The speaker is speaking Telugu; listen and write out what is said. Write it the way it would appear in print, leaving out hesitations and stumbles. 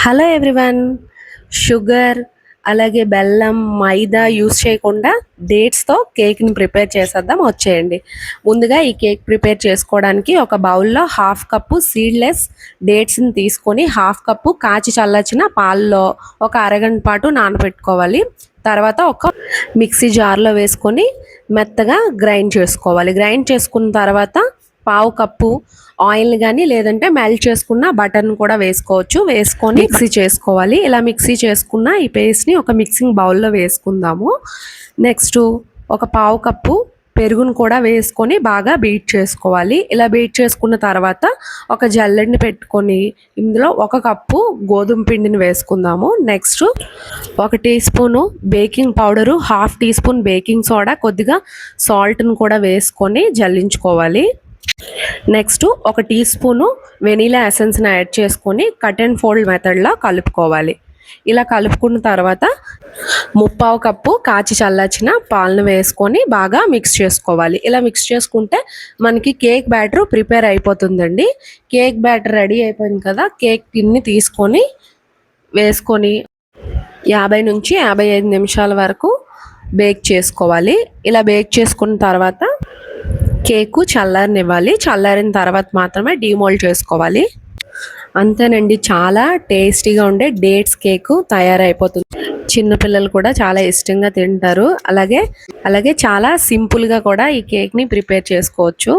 Hello everyone. షుగర్ అలాగే బెల్లం మైదా యూస్ చేయకుండా డేట్స్తో కేక్ని ప్రిపేర్ చేసేద్దాం, వచ్చేయండి. ముందుగా ఈ కేక్ ప్రిపేర్ చేసుకోవడానికి ఒక బౌల్లో 1/2 కప్పు సీడ్లెస్ డేట్స్ని తీసుకొని 1/2 కప్పు కాచి చల్లచిన పాలలో ఒక అరగంట పాటు నానబెట్టుకోవాలి. తర్వాత ఒక మిక్సీ జార్లో వేసుకొని మెత్తగా గ్రైండ్ చేసుకోవాలి. గ్రైండ్ చేసుకున్న తర్వాత 1/2 కప్పు ఆయిల్ కానీ లేదంటే మెల్ట్ చేసుకున్న బటర్ని కూడా వేసుకోవచ్చు. వేసుకొని మిక్సీ చేసుకోవాలి. ఇలా మిక్సీ చేసుకున్న ఈ పేస్ట్ని ఒక మిక్సింగ్ బౌల్లో వేసుకుందాము. నెక్స్ట్ ఒక 1/2 కప్పు పెరుగును కూడా వేసుకొని బాగా బీట్ చేసుకోవాలి. ఇలా బీట్ చేసుకున్న తర్వాత ఒక జల్లెడని పెట్టుకొని ఇందులో 1 కప్పు గోధుమ పిండిని వేసుకుందాము. Next 1 tea spoon baking powder, 1/2 tea spoon baking soda, కొద్దిగా సాల్ట్ను కూడా వేసుకొని జల్లించుకోవాలి. నెక్స్ట్ 1 టీ స్పూను వెనీలా ఎసెన్స్ని యాడ్ చేసుకొని కట్ అండ్ ఫోల్డ్ మెథడ్లో కలుపుకోవాలి. ఇలా కలుపుకున్న తర్వాత 1/2 కప్పు కాచి చల్లార్చిన పాలను వేసుకొని బాగా మిక్స్ చేసుకోవాలి. ఇలా మిక్స్ చేసుకుంటే మనకి కేక్ బ్యాటర్ ప్రిపేర్ అయిపోతుందండి. కేక్ బ్యాటర్ రెడీ అయిపోయింది కదా. కేక్ టిన్ని తీసుకొని వేసుకొని 50 నుంచి 55 నిమిషాల వరకు బేక్ చేసుకోవాలి. ఇలా బేక్ చేసుకున్న తర్వాత కేకు చల్లారనివ్వాలి. చల్లారిన తర్వాత మాత్రమే డీమోల్డ్ చేసుకోవాలి. అంతేనండి, చాలా టేస్టీగా ఉండే డేట్స్ కేకు తయారైపోతుంది. చిన్నపిల్లలు కూడా చాలా ఇష్టంగా తింటారు. అలాగే చాలా సింపుల్గా కూడా ఈ కేక్ని ప్రిపేర్ చేసుకోవచ్చు.